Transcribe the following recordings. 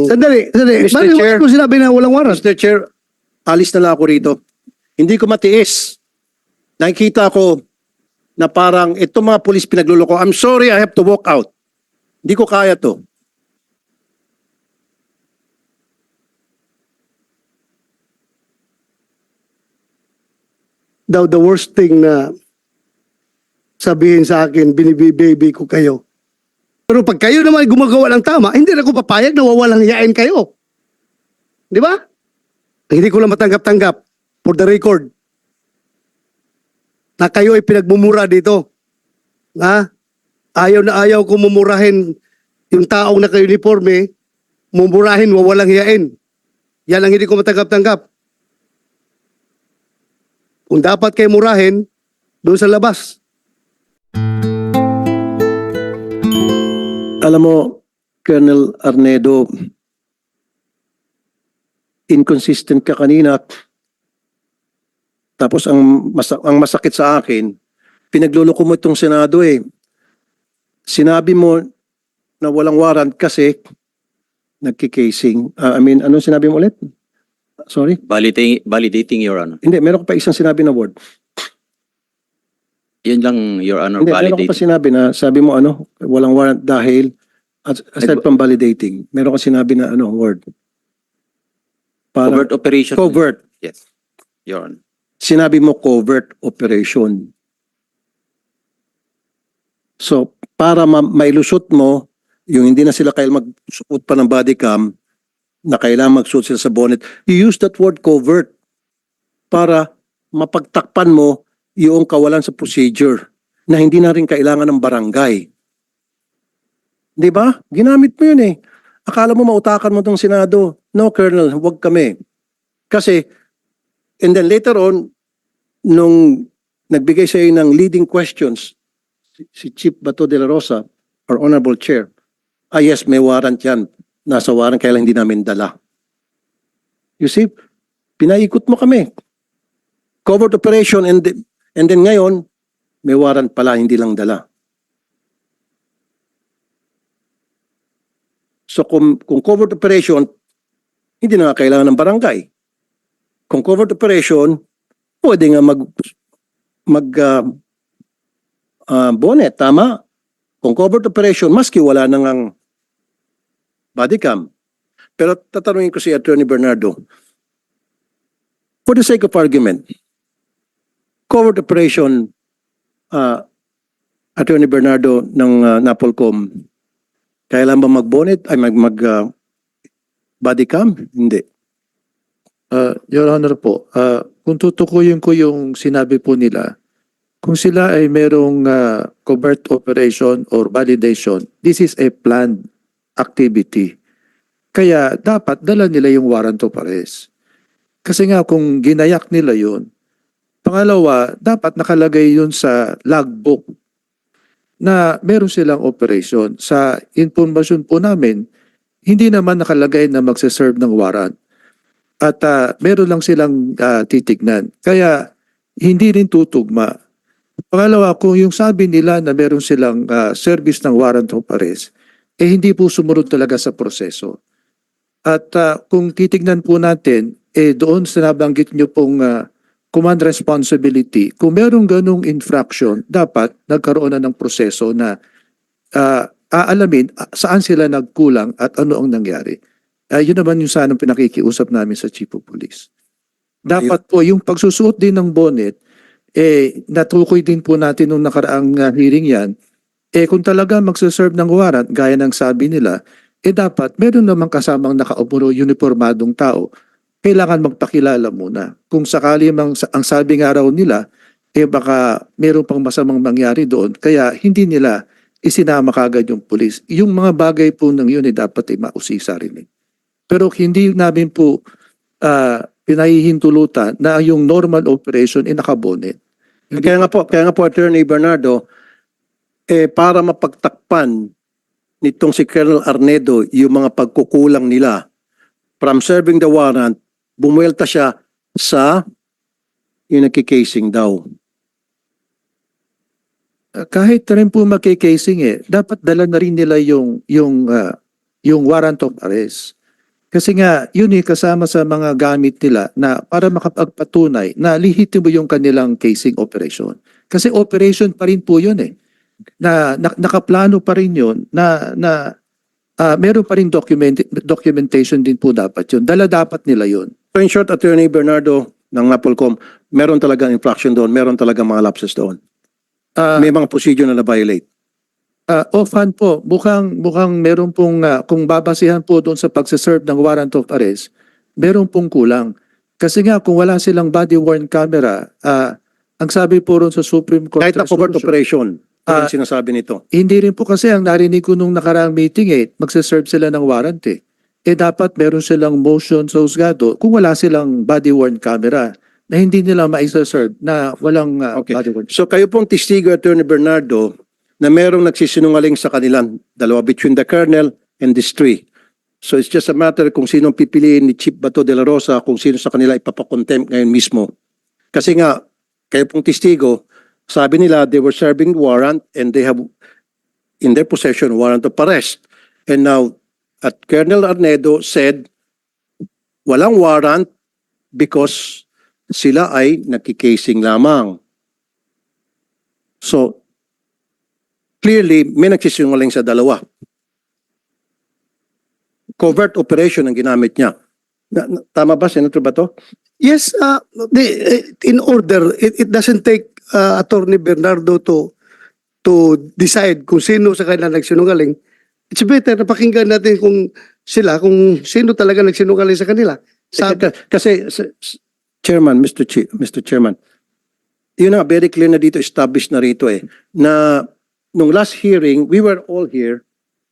Sandali. Mr. Bakit Chair. mo sinabi na walang warrant? Mr. Chair, alis na lang ako rito. Hindi ko matiis. Nakikita ko na parang itong mga pulis pinagluloko. I'm sorry, I have to walk out. Hindi ko kaya to. Daw the worst thing na sabihin sa akin, binibibaby ko kayo. Pero pag kayo naman gumagawa ng tama, hindi na ako papayag na wawalang hiyain kayo. Di ba? Hindi ko lang matanggap-tanggap, for the record, na kayo ay pinagmumura dito. Ha? Ayaw na ayaw ko mumurahin yung taong naka-uniforme, mumurahin, wawalang hiyain. Yan ang hindi ko matanggap-tanggap. Kung dapat kayo murahin, doon sa labas. Alam mo, Colonel Arnedo, inconsistent ka kanina. Tapos ang masakit sa akin, pinagluloko mo itong Senado eh. Sinabi mo na walang warrant kasi nagkikasing. Anong sinabi mo ulit? Sorry? Validating, Your Honor. Hindi, meron ko pa isang sinabi na word. Yun lang, Your Honor, Hindi, meron ko validating. pa sinabi na, sabi mo walang warrant dahil, aside from validating, meron ko sinabi na word. Covert operation. Covert. Yes, Your Honor. Sinabi mo covert operation. So, para mailusot mo, yung hindi na sila kailangan magsuot pa ng body cam, na kailangan magsuot sila sa bonnet, you use that word covert para mapagtakpan mo yung kawalan sa procedure na hindi na rin kailangan ng barangay. Di ba? Ginamit mo yun eh. Akala mo mautakan mo tong Senado. No, Colonel, huwag kami. Kasi, and then later on, nung nagbigay sa iyo ng leading questions, si Chief Bato de la Rosa, our Honorable Chair, yes, may warrant yan. Nasa warrant, kaya lang hindi namin dala. You see, pinaikot mo kami. Covert operation, and then ngayon, may warrant pala, hindi lang dala. So kung covert operation, hindi na kailangan ng barangay. Kung covert operation, pwede nga bonnet, tama? Kung covert operation, maski wala nang body cam. Pero tatanungin ko si Attorney Bernardo, for the sake of argument, covert operation, Attorney Bernardo ng NAPOLCOM, kailan ba mag-bonnet ay body cam? Hindi. Your Honor po, kung tutukuyin ko yung sinabi po nila, kung sila ay merong covert operation or validation, this is a planned activity. Kaya dapat dala nila yung warrant of arrest. Kasi nga kung ginayak nila yun, pangalawa, dapat nakalagay yun sa logbook na meron silang operation. Sa informasyon po namin, hindi naman nakalagay na magsaserve ng warrant. At meron lang silang titignan. Kaya hindi rin tutugma. Pangalawa, kung yung sabi nila na meron silang service ng warrant of arrest, hindi po sumunod talaga sa proseso. At kung titignan po natin, doon sa nabanggit nyo pong command responsibility, kung merong ganong infraction, dapat nagkaroon na ng proseso na aalamin saan sila nagkulang at ano ang nangyari. Yun naman yung sanang pinakikiusap namin sa Chief of Police. Dapat po yung pagsusuot din ng bonnet, natukoy din po natin nung nakaraang hearing yan, kung talaga magsaserve ng warrant, gaya ng sabi nila, dapat meron namang kasamang nakaupo uniformadong tao, kailangan magpakilala muna. Kung sakali ang sabi nga raw nila, baka meron pang masamang mangyari doon, kaya hindi nila isinama kagad yung pulis. Yung mga bagay po ng yun dapat mausisa rin. Pero hindi namin po pinahihintulutan na yung normal operation nakabonet. Kaya nga po, Attorney Bernardo, para mapagtakpan nitong si Colonel Arnedo yung mga pagkukulang nila from serving the warrant, bumuelta siya sa yung nagkikasing daw. Kahit rin po magkikasing dapat dala na rin nila yung warrant of arrest. Kasi nga, yun kasama sa mga gamit nila na para makapagpatunay na lihitimo yung kanilang casing operation. Kasi operation pa rin po yun nakaplano pa rin yun meron pa rin documentation din po dapat yun. Dapat nila yun. So in short, Attorney Bernardo ng Napolcom, meron talagang infraction doon, meron talagang mga lapses doon. Ah, May mga procedure na na-violate. Offhand po, mukhang meron pong, kung babasihan po doon sa pagsaserve ng warrant of arrest, meron pong kulang. Kasi nga, kung wala silang body-worn camera, ang sabi po ron sa Supreme Court Kahit na covert resolution, operation, Ah, ang sinasabi nito. hindi rin po kasi ang narinig ko nung nakaraang meeting magsaserve sila ng warrant dapat meron silang motion sa husgado kung wala silang body-worn camera na hindi nila maisaserve na walang Okay. body-worn. So kayo pong testigo, Attorney Bernardo, na merong nagsisinungaling sa kanilang dalawa between the colonel and these three. So it's just a matter kung sinong pipiliin ni Chief Bato de la Rosa, kung sino sa kanila ipapakontempt ngayon mismo. Kasi nga, kayo pong testigo, sabi nila they were serving warrant and they have in their possession warrant of arrest. And now, at Colonel Arnedo said, walang warrant because sila ay nakikasing lamang. So, clearly, may nagsisinungaling sa dalawa. Covert operation ang ginamit niya. Tama ba, Senator Bato? Yes, in order, it doesn't take Attorney Bernardo to decide kung sino sa kanila nagsinungaling. It's better na pakinggan natin kung sino talaga nagsinungaling sa kanila. Kasi, Chairman, Mr. Chairman, yun na, very clear na dito, established na rito na nung last hearing, we were all here,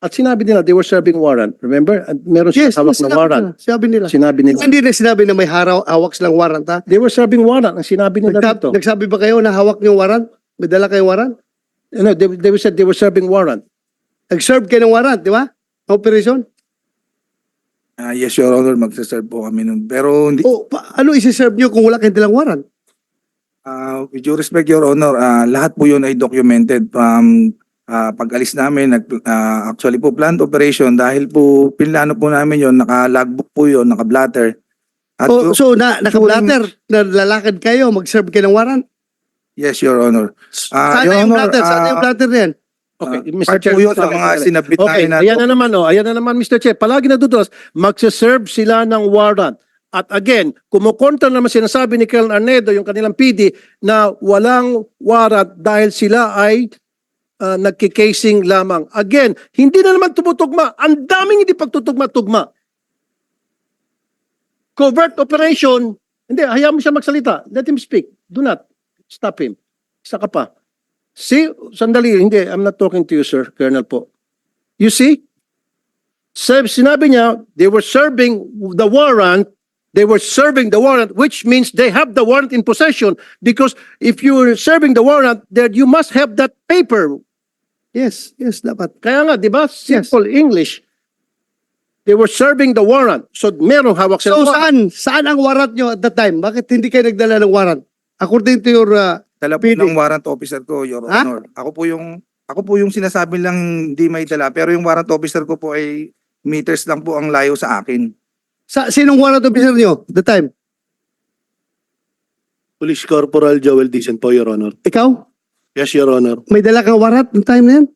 at sinabi nila, they were serving warrant. Remember? At meron Yes, silang hawak na warrant. Sabi nila. Sinabi nila. Hindi na sinabi na may hawak silang warrant, ha? They were serving warrant. Ang sinabi nila dito. Nagsabi ba kayo na hawak niyo warrant? May dala kayong warrant? No, they said they were serving warrant. Nag-serve kayo ng warrant, di ba? Operation? Yes, Your Honor, magsaserve po kami nun. Pero hindi, Ano isi-serve niyo kung wala kayong dalang warrant? with due respect, Your Honor, lahat po yun ay documented from pag-alis namin. Actually po, planned operation dahil po pinlano po namin yun, naka-logbook po yun, naka-blatter. At So, naka-blatter, na lalakad kayo, mag-serve kayo ng warrant? yes, Your Honor. Saan Your yung Honor, blatter? Saan yung blatter na yan? Okay, part po yun sa mga sinabit Okay, namin na ayan na naman, ayan na naman, Mr. Chair. Palagi natutulas, magsaserve sila ng warrant. At again, kumukontra naman sinasabi ni Colonel Arnedo, yung kanilang PD, na walang warrant dahil sila ay nagkikasing lamang. Again, hindi na naman tumutugma. Ang daming hindi pagtutugma-tugma. Covert operation, hindi, hayaan mo siya magsalita. Let him speak. Do not stop him. Isa ka pa. See, sandali, hindi, I'm not talking to you, sir, Colonel po. You see? Sinabi niya, they were serving the warrant, which means they have the warrant in possession, because if you are serving the warrant, then you must have that paper. Yes, dapat. Kaya nga, di ba? Simple English. They were serving the warrant. So, merong hawak sila. So, saan ang warrant nyo at that time? Bakit hindi kayo nagdala ng warrant? According to your dala po PD. ng warrant officer ko, Your Ha? Honor. Ako po yung sinasabi lang hindi may dala, pero yung warrant officer ko po ay meters lang po ang layo sa akin. Sinong warrant officer nyo at the time? Police Corporal Joel Dicen po, Your Honor. Ikaw? Yes, Your Honor. May dala kang warrant ng time na yan?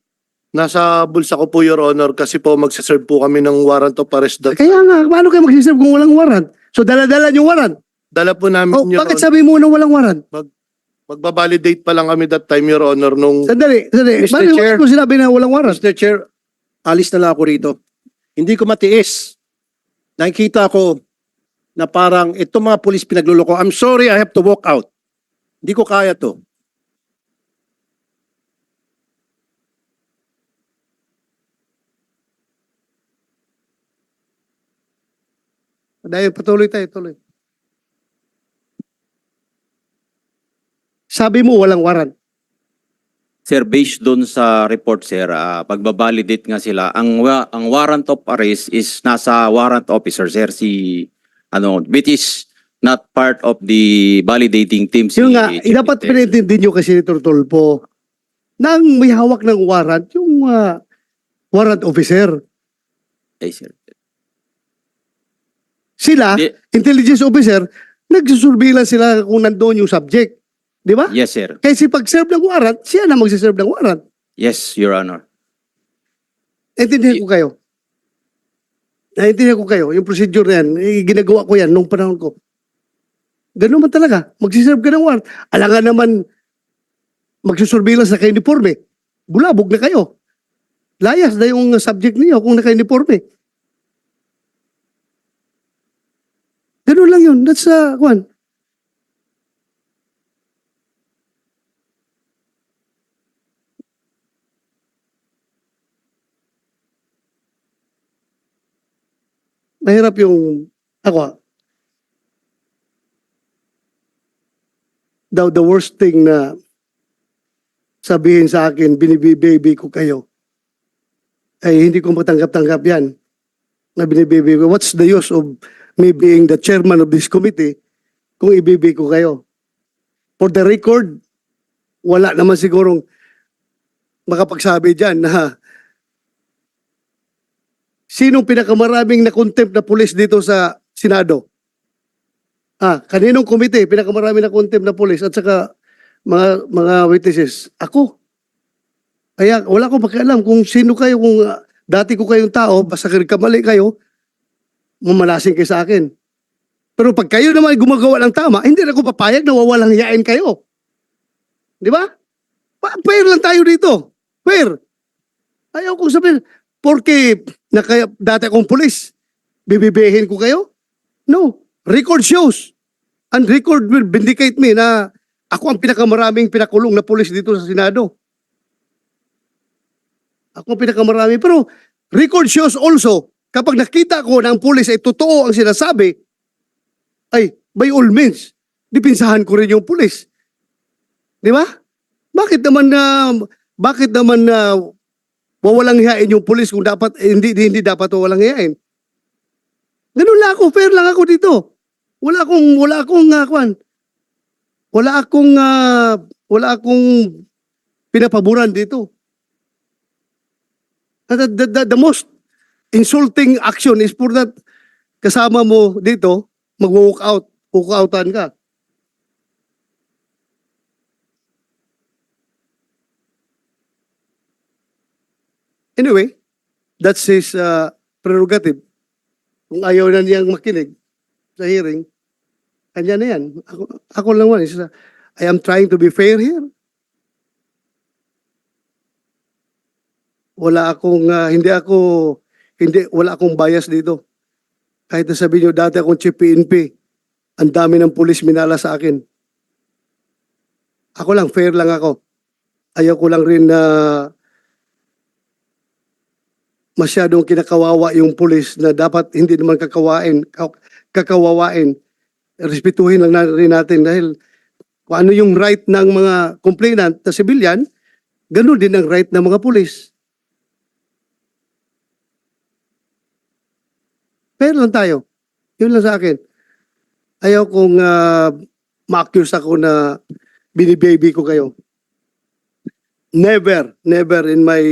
Nasa bulsa ko po, Your Honor, kasi po magsaserve po kami ng warrant of arrest. Kaya nga, paano kayo mag-serve kung walang warrant? So, dala-dala yung warrant. Dala po namin, Your Bakit Honor. sabi mo na walang warrant? Magbabalidate pa lang kami that time, Your Honor, nung... Sandali. Mr. Bakit Chair. mo sinabi na walang warrant? Mr. Chair, alis na lang ako rito. Hindi ko matiis. Nakikita ko na parang itong mga pulis pinagluloko. I'm sorry, I have to walk out. Hindi ko kaya to. Dahil patuloy tayo, tuloy. Sabi mo walang warrant. Sir, based doon sa report, sir, pagbabalidate nga sila, ang warrant of arrest is nasa warrant officer, sir, which is not part of the validating team. Yun nga, dapat pinintindi nyo kasi ni Tulpo nang may hawak ng warrant, yung warrant officer. Ay, sir. Sila, Di- intelligence officer, nagsusurveillance sila kung nandoon yung subject. Di ba? Yes, sir. Kaya si pag-serve ng warrant, siya na magsiserve ng warrant. Yes, Your Honor. Naintindihan ko kayo. Naintindihan ko kayo. Yung procedure na yan, ginagawa ko yan nung panahon ko. Ganun man talaga. Magsiserve ka ng warrant. Alangan naman magsusurveillance na ka-uniforme. Bulabog na kayo. Layas na yung subject niyo kung naka-uniforme. Ganun lang yun. That's Juan. Mahirap yung ako. The worst thing na sabihin sa akin, binibibaby ko kayo, ay hindi ko matanggap-tanggap yan. Na binibaby ko. What's the use of me being the chairman of this committee kung ibibi ko kayo? For the record, wala naman sigurong makapagsabi dyan na sinong pinakamaraming na-contempt na pulis dito sa Senado? Kaninong komite pinakamaraming na-contempt na pulis at saka mga witnesses? Ako. Kaya wala akong pakialam kung sino kayo, kung dati ko kayong tao, basta kamali kayo, mamalasing kayo sa akin. Pero pag kayo naman gumagawa ng tama, hindi na ako papayag na wawalang hiyain kayo. Di ba? Fair lang tayo dito. Fair. Ayaw kong sabihin, porque dati akong pulis, bibibihin ko kayo? No. Record shows. And record will vindicate me na ako ang pinakamaraming pinakulong na pulis dito sa Senado. Ako ang pinakamarami. Pero record shows also, kapag nakita ko na ang pulis ay totoo ang sinasabi, ay, by all means, dipinsahan ko rin yung pulis. Di ba? Bakit naman wawalang hiyain yung pulis kung dapat hindi dapat wawalang hiyain? Ganun lang ako, fair lang ako dito. Wala akong pinapaboran dito. The most insulting action is for that kasama mo dito, mag-walk outan ka. Anyway, that's his prerogative. Kung ayaw na niyang makinig sa hearing, kanya na yan. Ako lang man, I am trying to be fair here. Wala akong bias dito. Kahit na sabihin nyo, dati akong chief PNP, ang dami ng pulis minala sa akin. Ako lang, fair lang ako. Ayaw ko lang rin na masyadong kinakawawa yung pulis na dapat hindi naman kakawawain. Respetuhin lang rin natin dahil kung ano yung right ng mga complainant na civilian, ganun din ang right ng mga pulis. Fair lang tayo. Yun lang sa akin. Ayaw kong ma-accuse ako na binibaby ko kayo. Never in my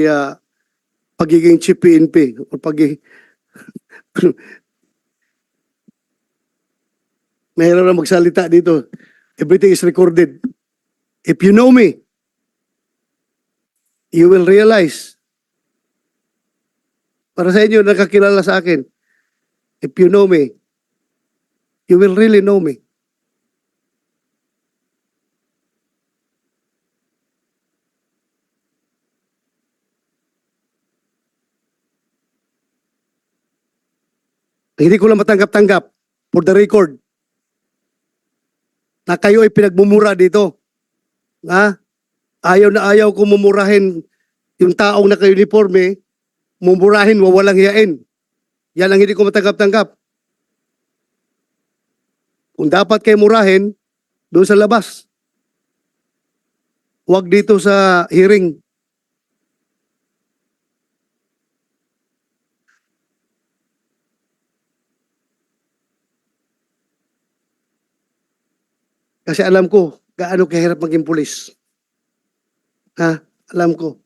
pagiging chief PNP o mayroon na magsalita dito. Everything is recorded. If you know me, you will realize. Para sa inyo, nakakilala sa akin. If you know me, you will really know me. Hindi ko lang matanggap-tanggap for the record na kayo ay pinagmumura dito. Ayaw na ayaw ko mumurahin yung taong naka-uniforme, mumurahin, wawalang hiyain. Yan ang hindi ko matanggap-tanggap. Kung dapat kayo murahin, doon sa labas. Huwag dito sa hearing. Kasi alam ko, gaano kahirap maging pulis. Alam ko.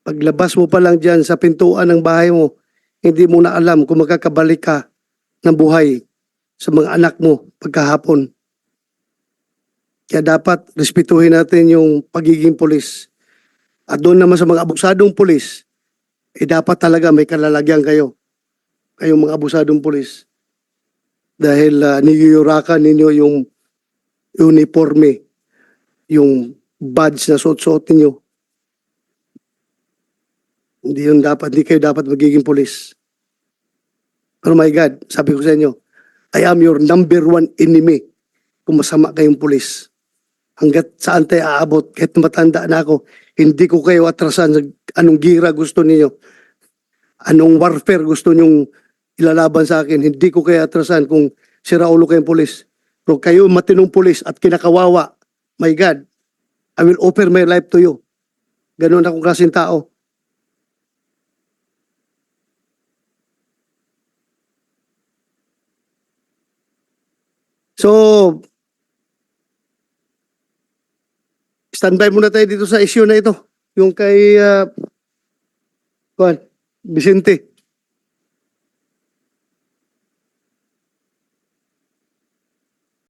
Paglabas mo pa lang dyan sa pintuan ng bahay mo, hindi mo na alam kung makakabalik ka ng buhay sa mga anak mo pagkahapon. Kaya dapat respetuhin natin yung pagiging pulis. At doon naman sa mga abusadong pulis, dapat talaga may kalalagyan kayo. Kayong mga abusadong pulis. Dahil niyuyurakan ninyo yung uniforme, yung badge na suot-suot ninyo. Hindi kayo dapat magiging pulis. Pero my God, sabi ko sa inyo, I am your number one enemy kung masama kayong pulis. Hanggat saan tayo aabot, kahit matanda na ako, hindi ko kayo atrasan sa anong gira gusto niyo, anong warfare gusto nyong ilalaban sa akin, hindi ko kayo atrasan kung sira ulo kayong pulis. Pero kayo matinong pulis at kinakawawa, my God, I will offer my life to you. Ganun akong klaseng tao. So, standby muna tayo dito sa issue na ito. Yung kay Vicente.